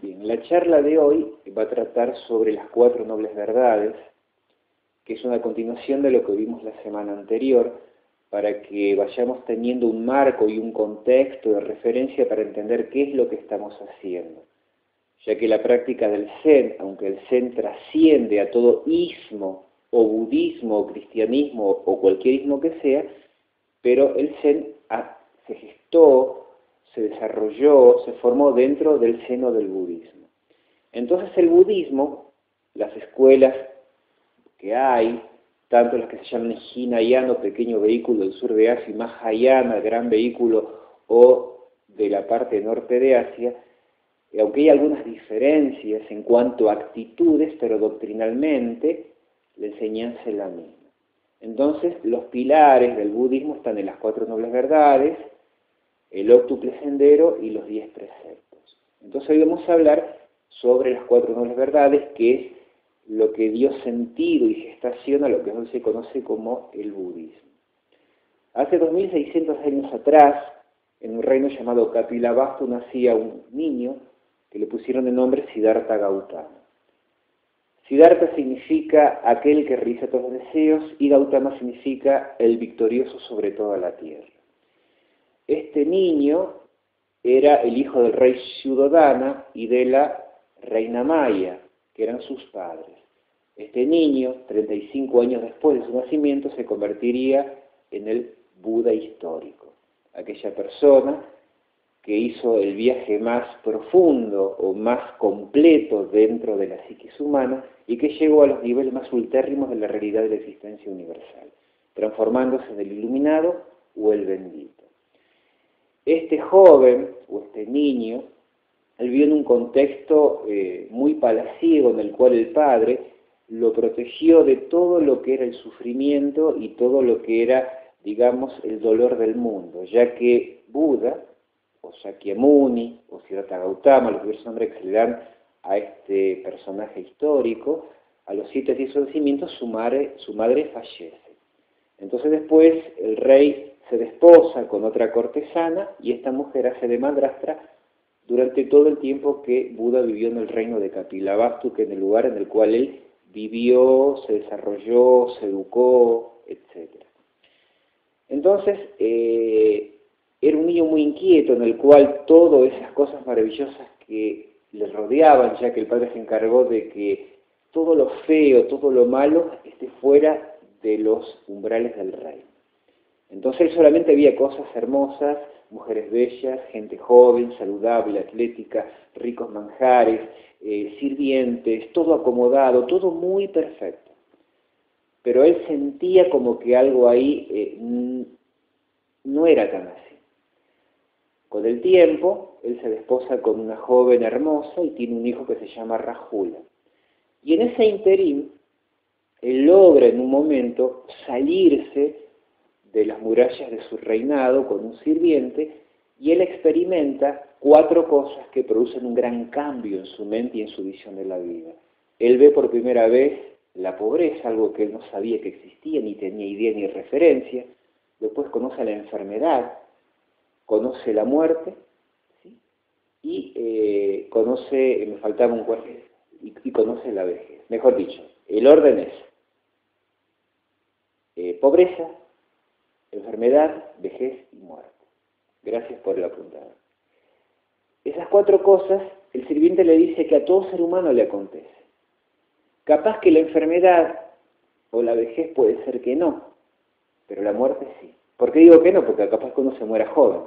Bien, la charla de hoy va a tratar sobre las 4 nobles verdades, que es una continuación de lo que vimos la semana anterior, para que vayamos teniendo un marco y un contexto de referencia para entender qué es lo que estamos haciendo. Ya que la práctica del Zen, aunque el Zen trasciende a todo ismo, o budismo, o cristianismo, o cualquier ismo que sea, pero el Zen se gestó, se desarrolló, se formó dentro del seno del budismo. Entonces el budismo, las escuelas que hay, tanto las que se llaman Hinayana, pequeño vehículo del sur de Asia, y Mahayana, gran vehículo, o de la parte norte de Asia, aunque hay algunas diferencias en cuanto a actitudes, pero doctrinalmente la enseñanza es la misma. Entonces, los pilares del budismo están en las 4 nobles verdades, el óctuple sendero y los 10 preceptos. Entonces, hoy vamos a hablar sobre las 4 nobles verdades, que es lo que dio sentido y gestación a lo que hoy se conoce como el budismo. Hace 2600 años atrás, en un reino llamado Kapilavastu, nacía un niño que le pusieron el nombre Siddhartha Gautama. Siddhartha significa aquel que realiza todos los deseos y Gautama significa el victorioso sobre toda la tierra. Este niño era el hijo del rey Suddhodana y de la reina Maya, que eran sus padres. Este niño, 35 años después de su nacimiento, se convertiría en el Buda histórico, aquella persona que hizo el viaje más profundo o más completo dentro de la psiquis humana y que llegó a los niveles más ultérrimos de la realidad de la existencia universal, transformándose en el iluminado o el bendito. Este joven o este niño, él vivió en un contexto muy palaciego en el cual el padre lo protegió de todo lo que era el sufrimiento y todo lo que era, digamos, el dolor del mundo, ya que Buda, o Shakyamuni, o Siddhartha Gautama, los diversos nombres que se le dan a este personaje histórico, a los 7 días de su nacimiento su madre fallece. Entonces después el rey se desposa con otra cortesana y esta mujer hace de madrastra durante todo el tiempo que Buda vivió en el reino de Kapilavastu, que es el lugar en el cual él vivió, se desarrolló, se educó, etc. Entonces, era un niño muy inquieto en el cual todas esas cosas maravillosas que le rodeaban, ya que el padre se encargó de que todo lo feo, todo lo malo esté fuera de los umbrales del reino. Entonces él solamente veía cosas hermosas, mujeres bellas, gente joven, saludable, atlética, ricos manjares, sirvientes, todo acomodado, todo muy perfecto. Pero él sentía como que algo ahí no era tan así. Con el tiempo, él se desposa con una joven hermosa y tiene un hijo que se llama Rahula. Y en ese interín, él logra en un momento salirse de las murallas de su reinado con un sirviente y él experimenta 4 cosas que producen un gran cambio en su mente y en su visión de la vida. Él ve por primera vez la pobreza, algo que él no sabía que existía, ni tenía idea ni referencia. Después conoce la enfermedad, conoce la muerte, ¿sí? Y conoce, me faltaba un cuarto, y conoce la vejez. Mejor dicho, el orden es pobreza, enfermedad, vejez y muerte. Gracias por el apuntado. Esas 4 cosas, el sirviente le dice que a todo ser humano le acontece. Capaz que la enfermedad o la vejez puede ser que no, pero la muerte sí. ¿Por qué digo que no? Porque capaz que uno se muera joven,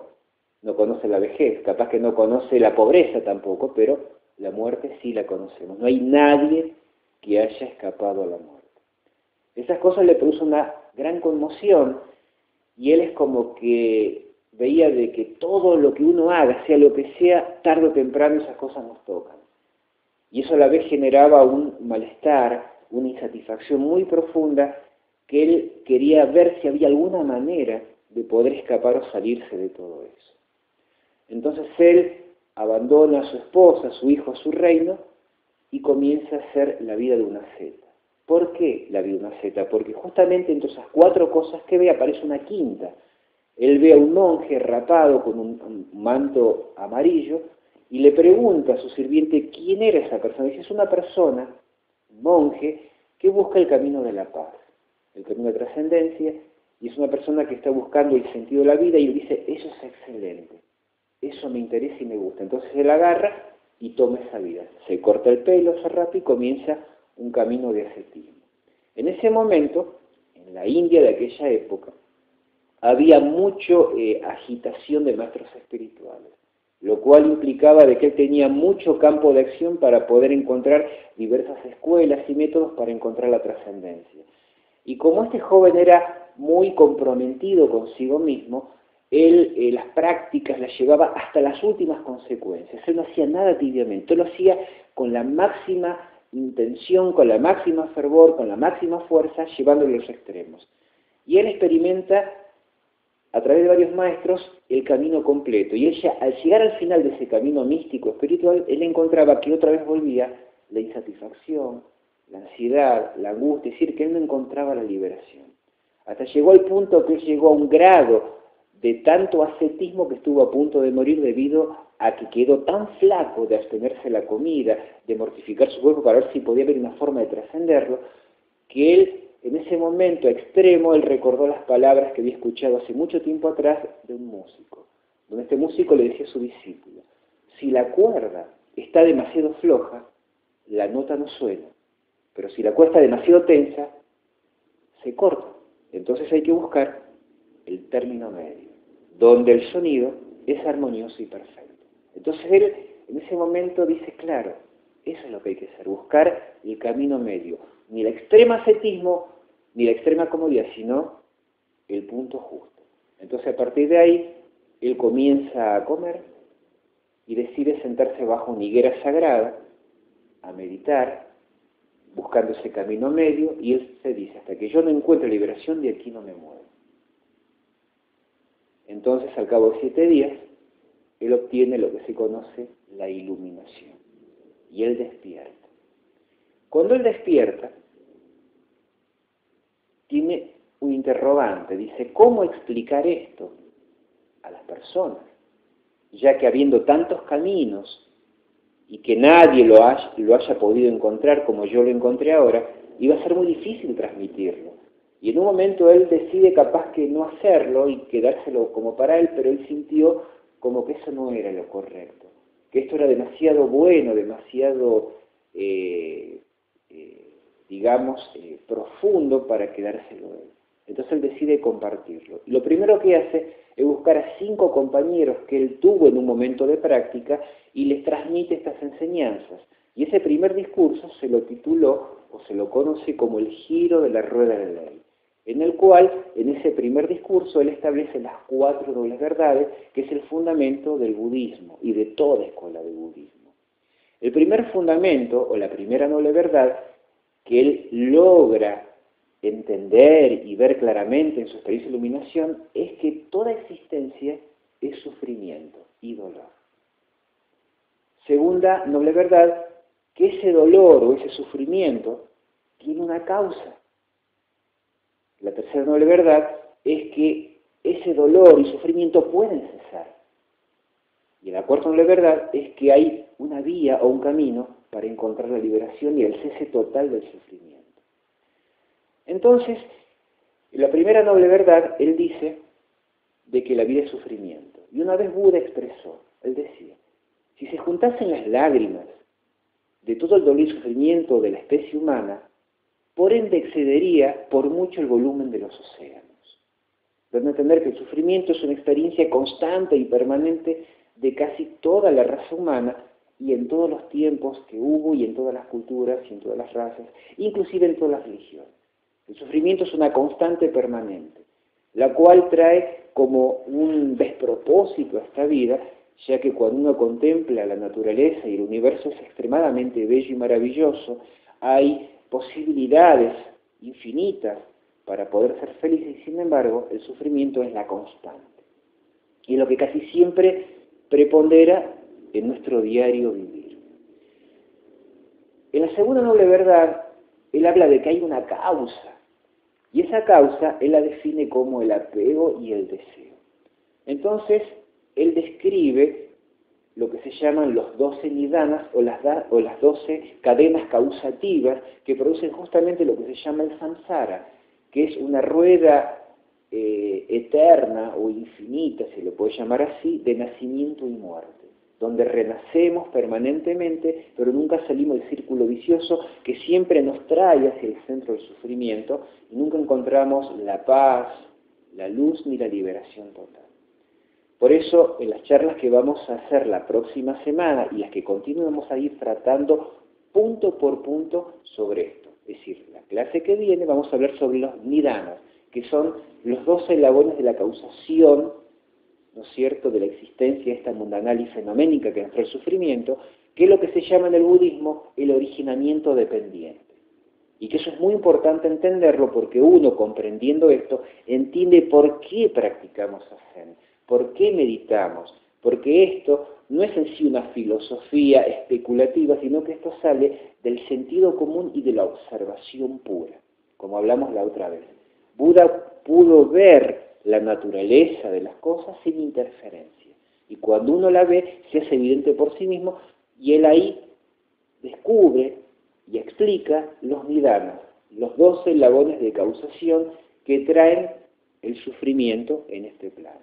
no conoce la vejez, capaz que no conoce la pobreza tampoco, pero la muerte sí la conocemos. No hay nadie que haya escapado a la muerte. Esas cosas le producen una gran conmoción y él es como que veía de que todo lo que uno haga, sea lo que sea, tarde o temprano esas cosas nos tocan. Y eso a la vez generaba un malestar, una insatisfacción muy profunda, que él quería ver si había alguna manera de poder escapar o salirse de todo eso. Entonces él abandona a su esposa, a su hijo, a su reino, y comienza a hacer la vida de una asceta. ¿Por qué la vida de una asceta? Porque justamente entre esas 4 cosas que ve aparece una quinta. Él ve a un monje rapado con un manto amarillo y le pregunta a su sirviente quién era esa persona. Dice, es una persona, un monje, que busca el camino de la paz, el camino de trascendencia, y es una persona que está buscando el sentido de la vida, y él dice, eso es excelente, eso me interesa y me gusta. Entonces él agarra y toma esa vida, se corta el pelo, se rapa y comienza un camino de ascetismo. En ese momento, en la India de aquella época, había mucha agitación de maestros espirituales, lo cual implicaba de que él tenía mucho campo de acción para poder encontrar diversas escuelas y métodos para encontrar la trascendencia. Y como este joven era muy comprometido consigo mismo, él las prácticas las llevaba hasta las últimas consecuencias. Él no hacía nada tibiamente, él lo hacía con la máxima intención, con la máxima fervor, con la máxima fuerza, llevándolo a los extremos. Y él experimenta a través de varios maestros el camino completo. Y ella, al llegar al final de ese camino místico, espiritual, él encontraba que otra vez volvía la insatisfacción, la ansiedad, la angustia, es decir, que él no encontraba la liberación. Hasta llegó al punto que él llegó a un grado de tanto ascetismo que estuvo a punto de morir debido a que quedó tan flaco de abstenerse de la comida, de mortificar su cuerpo para ver si podía haber una forma de trascenderlo, que él, en ese momento extremo, él recordó las palabras que había escuchado hace mucho tiempo atrás de un músico, donde este músico le decía a su discípulo, si la cuerda está demasiado floja, la nota no suena, pero si la cuerda está demasiado tensa, se corta. Entonces hay que buscar el término medio, donde el sonido es armonioso y perfecto. Entonces él en ese momento dice, claro, eso es lo que hay que hacer, buscar el camino medio, ni el extremo ascetismo, ni la extrema comodidad, sino el punto justo. Entonces a partir de ahí, él comienza a comer y decide sentarse bajo una higuera sagrada, a meditar, buscando ese camino medio, y él se dice, hasta que yo no encuentre liberación, de aquí no me muevo. Entonces, al cabo de 7 días, él obtiene lo que se conoce la iluminación, y él despierta. Cuando él despierta, tiene un interrogante, dice, ¿cómo explicar esto a las personas? Ya que habiendo tantos caminos, y que nadie lo haya podido encontrar como yo lo encontré ahora, iba a ser muy difícil transmitirlo. Y en un momento él decide capaz que no hacerlo y quedárselo como para él, pero él sintió como que eso no era lo correcto, que esto era demasiado bueno, demasiado, profundo para quedárselo él. Entonces él decide compartirlo. Y lo primero que hace es buscar a 5 compañeros que él tuvo en un momento de práctica y les transmite estas enseñanzas. Y ese primer discurso se lo tituló, o se lo conoce como el giro de la rueda de ley, en el cual, en ese primer discurso, él establece las 4 dobles verdades, que es el fundamento del budismo y de toda escuela de budismo. El primer fundamento, o la primera noble verdad, que él logra entender y ver claramente en su experiencia de iluminación, es que toda existencia es sufrimiento y dolor. Segunda noble verdad, que ese dolor o ese sufrimiento tiene una causa. La tercera noble verdad es que ese dolor y sufrimiento pueden cesar. Y la cuarta noble verdad es que hay una vía o un camino para encontrar la liberación y el cese total del sufrimiento. Entonces, en la primera noble verdad, él dice de que la vida es sufrimiento. Y una vez Buda expresó, él decía, si se juntasen las lágrimas de todo el dolor y sufrimiento de la especie humana, por ende excedería por mucho el volumen de los océanos. Deben entender que el sufrimiento es una experiencia constante y permanente de casi toda la raza humana y en todos los tiempos que hubo y en todas las culturas y en todas las razas, inclusive en todas las religiones. El sufrimiento es una constante permanente, la cual trae como un despropósito a esta vida, ya que cuando uno contempla la naturaleza y el universo es extremadamente bello y maravilloso, hay posibilidades infinitas para poder ser felices y sin embargo el sufrimiento es la constante. Y lo que casi siempre prepondera en nuestro diario vivir. En la segunda noble verdad, él habla de que hay una causa, y esa causa él la define como el apego y el deseo. Entonces, él describe lo que se llaman los 12 nidanas o las 12 cadenas causativas que producen justamente lo que se llama el samsara, que es una rueda eterna o infinita, se lo puede llamar así, de nacimiento y muerte, donde renacemos permanentemente, pero nunca salimos del círculo vicioso que siempre nos trae hacia el centro del sufrimiento y nunca encontramos la paz, la luz ni la liberación total. Por eso, en las charlas que vamos a hacer la próxima semana y las que continuamos a ir tratando punto por punto sobre esto. Es decir, la clase que viene vamos a hablar sobre los nidanas, que son los 12 eslabones de la causación, ¿no es cierto?, de la existencia esta mundanal y fenoménica que nos trae el sufrimiento, que es lo que se llama en el budismo el originamiento dependiente. Y que eso es muy importante entenderlo porque uno, comprendiendo esto, entiende por qué practicamos Zen, por qué meditamos, porque esto no es en sí una filosofía especulativa, sino que esto sale del sentido común y de la observación pura, como hablamos la otra vez. Buda pudo ver la naturaleza de las cosas sin interferencia, y cuando uno la ve, se hace evidente por sí mismo, y él ahí descubre y explica los nidanas, los 12 eslabones de causación que traen el sufrimiento en este plano.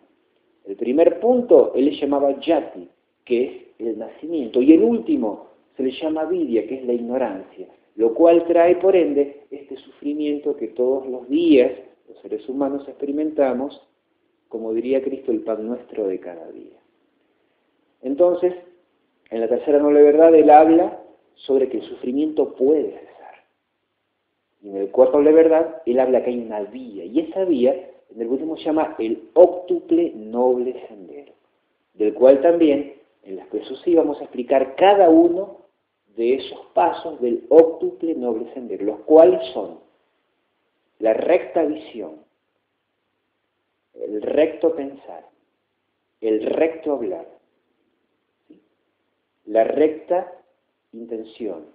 El primer punto él le llamaba yati, que es el nacimiento, y el último se le llama vidya, que es la ignorancia, lo cual trae por ende este sufrimiento que todos los días los seres humanos experimentamos, como diría Cristo, el pan nuestro de cada día. Entonces, en la tercera noble verdad él habla sobre que el sufrimiento puede cesar. Y en el cuarto noble verdad él habla que hay una vía, y esa vía en el budismo se llama el óctuple noble sendero, del cual también en las clases sí vamos a explicar cada uno de esos pasos del óctuple noble sendero, los cuales son la recta visión, el recto pensar, el recto hablar, ¿sí?, la recta intención,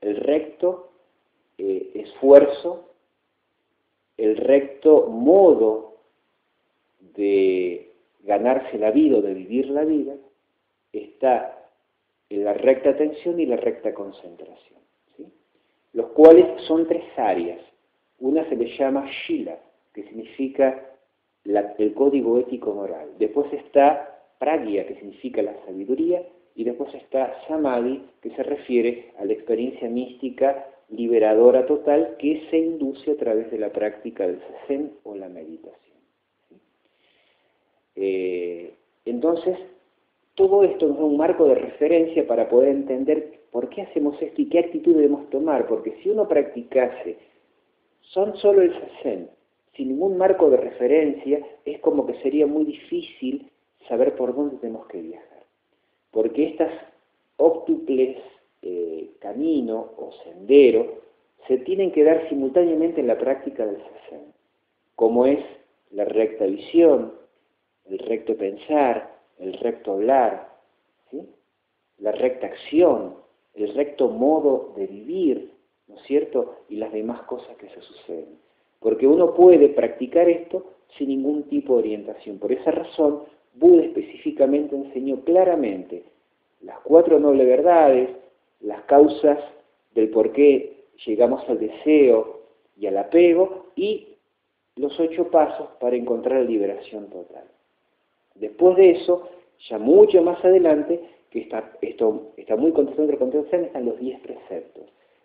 el recto esfuerzo, el recto modo de ganarse la vida o de vivir la vida, está en la recta atención y la recta concentración, ¿sí?, los cuales son tres áreas. Una se le llama Shila, que significa el código ético moral. Después está Pragya, que significa la sabiduría, y después está Samadhi, que se refiere a la experiencia mística liberadora total que se induce a través de la práctica del Zen o la meditación. Entonces, todo esto nos da un marco de referencia para poder entender por qué hacemos esto y qué actitud debemos tomar, porque si uno practicase solo el Zen, sin ningún marco de referencia, es como que sería muy difícil saber por dónde tenemos que viajar. Porque estas óctuples camino o sendero se tienen que dar simultáneamente en la práctica del Zen, como es la recta visión, el recto pensar, el recto hablar, ¿sí?, la recta acción, el recto modo de vivir, ¿no es cierto?, y las demás cosas que se suceden. Porque uno puede practicar esto sin ningún tipo de orientación. Por esa razón, Buda específicamente enseñó claramente las 4 nobles verdades, las causas del por qué llegamos al deseo y al apego, y los 8 pasos para encontrar la liberación total. Después de eso, ya mucho más adelante, que esto está muy contestado entre contestación, están los 10 preceptos,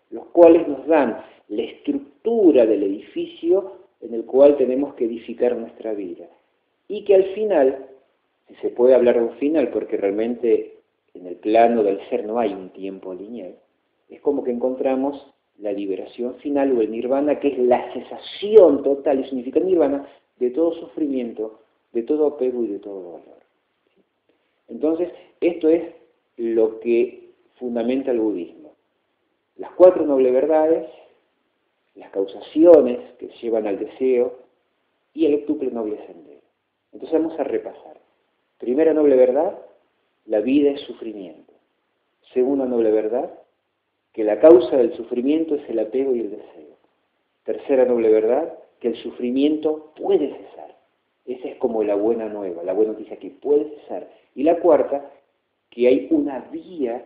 los cuales nos dan la estructura del edificio en el cual tenemos que edificar nuestra vida. Y que al final, si se puede hablar de un final, porque realmente en el plano del ser no hay un tiempo lineal, es como que encontramos la liberación final o el nirvana, que es la cesación total, y significa nirvana, de todo sufrimiento, de todo apego y de todo dolor. Entonces, esto es lo que fundamenta el budismo. Las 4 nobles verdades, las causaciones que llevan al deseo y el octuple noble sendero. Entonces vamos a repasar. Primera noble verdad, la vida es sufrimiento. Segunda noble verdad, que la causa del sufrimiento es el apego y el deseo. Tercera noble verdad, que el sufrimiento puede cesar. Esa es como la buena nueva, la buena noticia, que puede cesar. Y la cuarta, que hay una vía